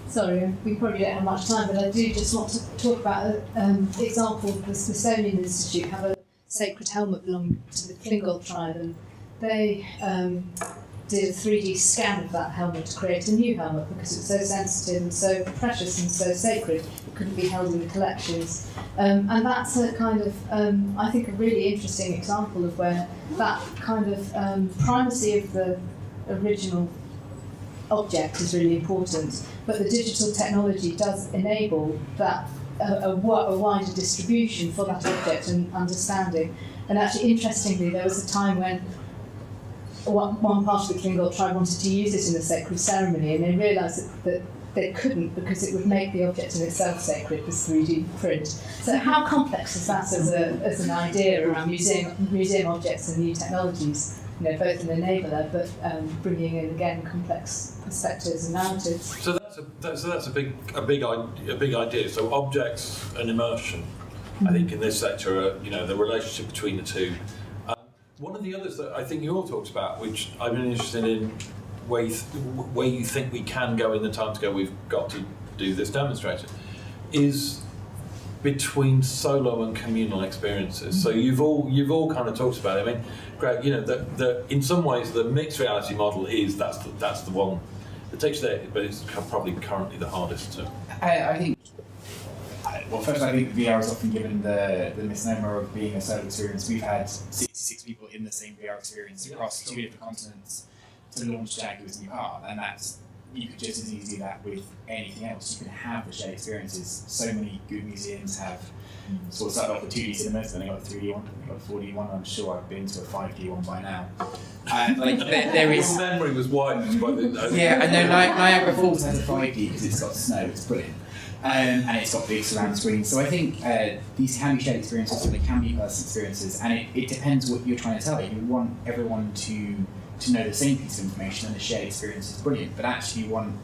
Sorry, we probably don't have much time, but I do just want to talk about an example of the Smithsonian Institute have a sacred helmet belonging to the Klingon tribe, and they did a 3D scan of that helmet to create a new helmet because it was so sensitive and so precious and so sacred it couldn't be held in the collections. And that's a kind of, I think, a really interesting example of where that kind of primacy of the original object is really important, but the digital technology does enable that a wider distribution for that object and understanding. And actually, interestingly, there was a time when one part of the Klingon tribe wanted to use it in a sacred ceremony, and they realised that they couldn't because it would make the object in itself sacred, this 3D print. So how complex is that as an idea around museum objects and new technologies? You know, both an enabler, but bringing in again complex perspectives and narratives. So that's a big idea. So objects and immersion, I think in this sector, are, the relationship between the two. One of the others that I think you all talked about, which I'm interested in, where you think we can go in the time scale we've got to do this demonstrator, is between solo and communal experiences. So you've all kind of talked about it. I mean, Greg, in some ways the mixed reality model that's the one that takes you there, but it's probably currently the hardest to. I think. Well, first, I think VR is often given the misnomer of being a solo experience. We've had 66 people in the same VR experience across 2 different continents to launch Jaguar's new art, and you could just as easily do that with anything else. You can have the shared experiences. So many good museums have sort of started off with 2D cinemas, then they got a 3D one, they got a 4D one. I'm sure I've been to a 5D one by now. There is. Your memory was wiped by the. Yeah, I know. Niagara Falls has a 5D because it's got snow. It's brilliant. And it's got big surround screens. So I think these can be shared experiences, and they can be personal experiences, and it depends what you're trying to tell. You want everyone to know the same piece of information, and the shared experience is brilliant. But actually, you want,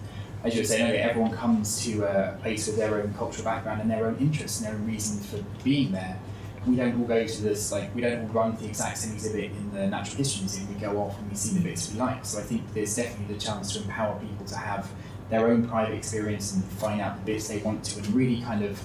as you were saying earlier, everyone comes to a place with their own cultural background and their own interests and their own reason for being there. We don't all go to this, we don't all run the exact same exhibit in the Natural History Museum. We go off and we see the bits we like. So I think there's definitely the chance to empower people to have their own private experience and find out the bits they want to, and really kind of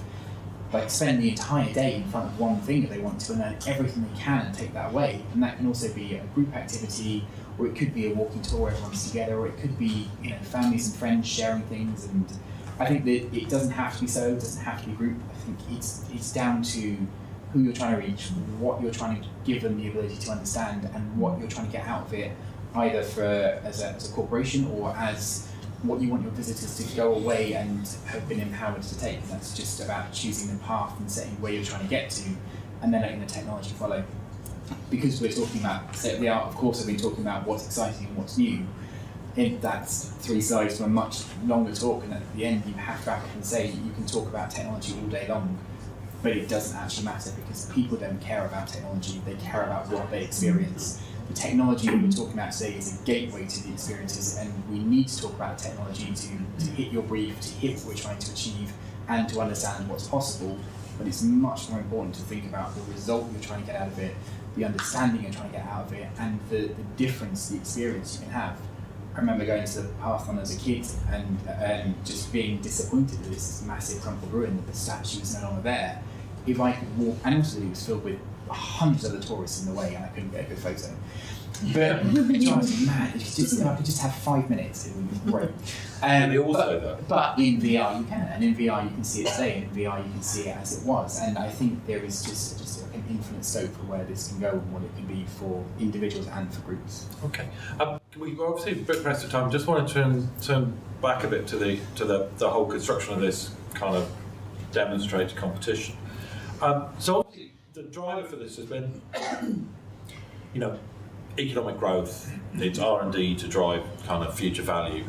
spend the entire day in front of one thing that they want to and learn everything they can and take that away. And that can also be a group activity, or it could be a walking tour where everyone's together, or it could be families and friends sharing things. And I think that it doesn't have to be solo, it doesn't have to be group. I think it's down to who you're trying to reach, what you're trying to give them the ability to understand, and what you're trying to get out of it, either as a corporation or as what you want your visitors to go away and have been empowered to take. And that's just about choosing the path and setting where you're trying to get to, and then letting the technology follow. Because we're talking about state of the art, of course, I've been talking about what's exciting and what's new. That's 3 slides to a much longer talk, and at the end you have to wrap up and say you can talk about technology all day long, but it doesn't actually matter, because people don't care about technology, they care about what they experience. The technology that we're talking about today is a gateway to the experiences, and we need to talk about technology to hit your brief, to hit what we're trying to achieve, and to understand what's possible. But it's much more important to think about the result you're trying to get out of it, the understanding you're trying to get out of it, and the difference, the experience you can have. I remember going to the Parthenon as a kid and just being disappointed that it's this massive crumpled ruin, that the statue is no longer there. If I could walk, and also it was filled with hundreds of other tourists in the way, and I couldn't get a good photo. But it drives me mad. If I could just have 5 minutes, it would be great. But in VR you can, and in VR you can see it today, and in VR you can see it as it was. And I think there is just an infinite scope for where this can go and what it can be for individuals and for groups. Okay, we're obviously a bit pressed for time. Just want to turn back a bit to the whole construction of this kind of demonstrator competition. So obviously the driver for this has been, economic growth. It's R&D to drive kind of future value,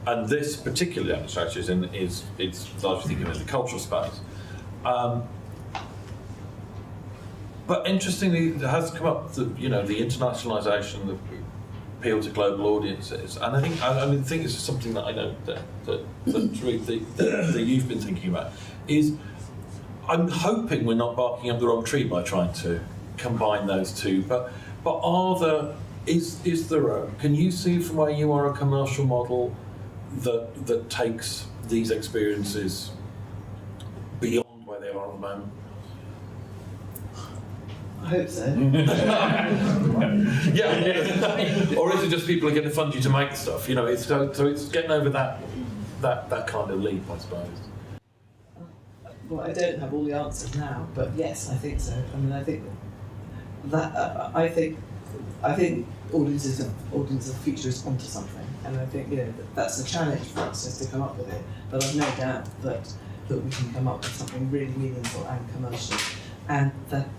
and this particular demonstration is largely thinking in the cultural space. But interestingly, it has come up the internationalisation, the appeal to global audiences, and I think this is something that I know that Ruth, that you've been thinking about. Is I'm hoping we're not barking up the wrong tree by trying to combine those two, but is there can you see from where you are a commercial model that takes these experiences beyond where they are at the moment? I hope so. Yeah. Or is it just people are going to fund you to make stuff? You know, it's so it's getting over that kind of leap, I suppose. Well, I don't have all the answers now, but yes, I think so. I mean, I think that I think audiences of future is onto something, and I think that's a challenge for us just to come up with it. But I've no doubt that we can come up with something really meaningful and commercial, and that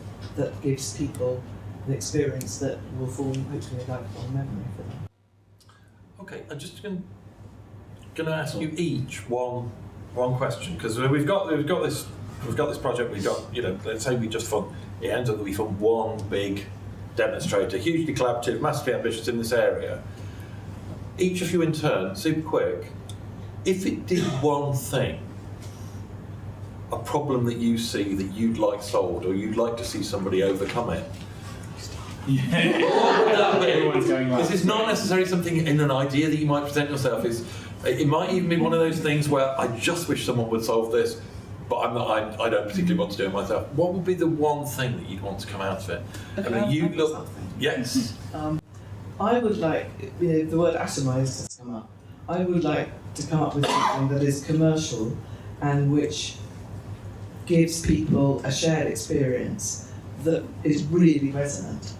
gives people an experience that will form hopefully a lifelong memory for them. Okay, I'm just going to ask you each one question, because we've got this project. We've got, let's say we just fund. It ends up that we fund one big demonstrator, hugely collaborative, massively ambitious in this area. Each of you in turn, super quick. If it did one thing, a problem that you see that you'd like solved, or you'd like to see somebody overcome it. Yeah. What would that be? Everyone's going like, this is not necessarily something in an idea that you might present yourself. It might even be one of those things where I just wish someone would solve this, but I don't particularly want to do it myself. What would be the one thing that you'd want to come out of it? I mean, you look. Something. Yes. I would like, the word atomised has come up. I would like to come up with something that is commercial and which gives people a shared experience that is really resonant,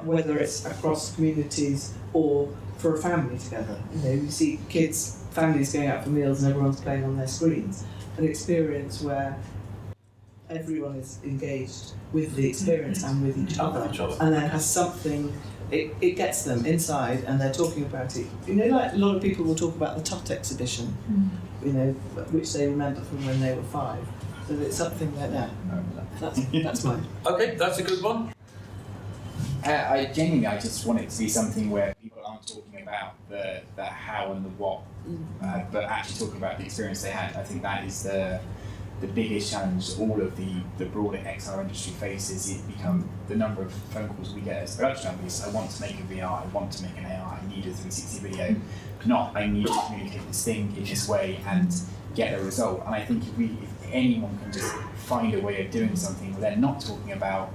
whether it's across communities or for a family together. You see families going out for meals and everyone's playing on their screens. An experience where everyone is engaged with the experience and with each other, and then has something. It gets them inside, and they're talking about it. Like a lot of people will talk about the Tut exhibition, which they remember from when they were 5. So it's something like that. That's mine. Okay, that's a good one. I just want it to be something where people aren't talking about the how and the what, but actually talking about the experience they had. I think that is the biggest challenge all of the broader XR industry faces. It become the number of phone calls we get as production companies. I want to make a VR, I want to make an AR, I need a 360 video, not I need to communicate this thing in this way and get a result. And I think if anyone can just find a way of doing something where they're not talking about,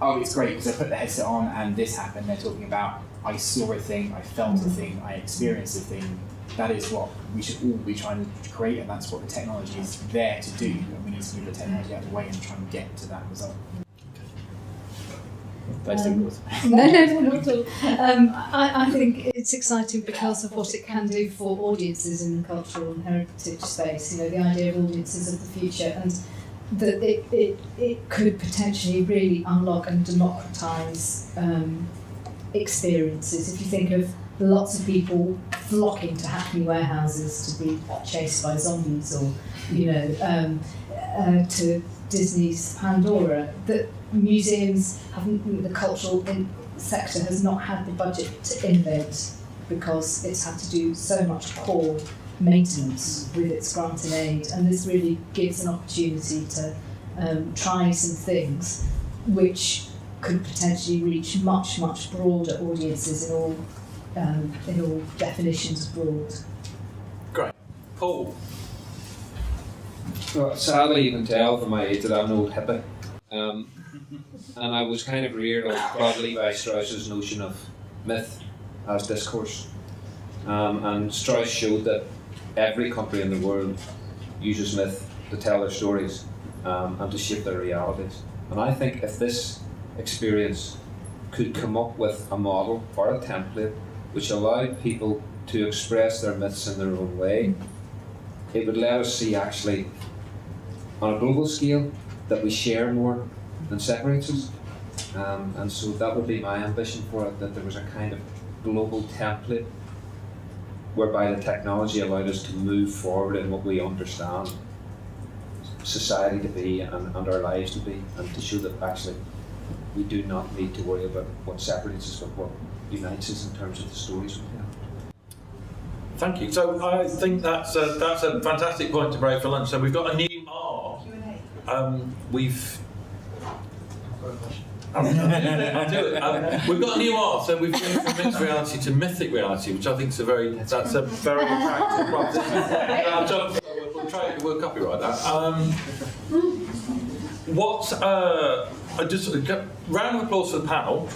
oh, it's great because I put the headset on and this happened. They're talking about, I saw a thing, I felt a thing, I experienced a thing. That is what we should all be trying to create, and that's what the technology is there to do. And we need to move the technology out of the way and try and get to that result. No, not at all. I think it's exciting because of what it can do for audiences in the cultural and heritage space. The idea of audiences of the future, and that it could potentially really unlock and democratise experiences. If you think of lots of people flocking to Hackney warehouses to be chased by zombies, or to Disney's Pandora, that museums haven't, the cultural sector has not had the budget to innovate because it's had to do so much core maintenance with its grant and aid, and this really gives an opportunity to try some things which could potentially reach much broader audiences in all definitions of broad. Great. Paul. Well, sadly, you can tell from my age that I'm an old hippie. And I was kind of reared on broadly by Strauss's notion of myth as discourse. And Strauss showed that every country in the world uses myth to tell their stories and to shape their realities. And I think if this experience could come up with a model or a template which allowed people to express their myths in their own way, it would let us see actually on a global scale that we share more than separates us. And so that would be my ambition for it, that there was a kind of global template whereby the technology allowed us to move forward in what we understand society to be and our lives to be, and to show that actually we do not need to worry about what separates us, but what unites us in terms of the stories we tell. Thank you. So I think that's a fantastic point to break for lunch. So we've got a new R. We've. I'll do it. We've got a new art, so we've gone from mixed reality to mythic reality, which I think is a very attractive proposition. We'll copyright that. Round of applause for the panel.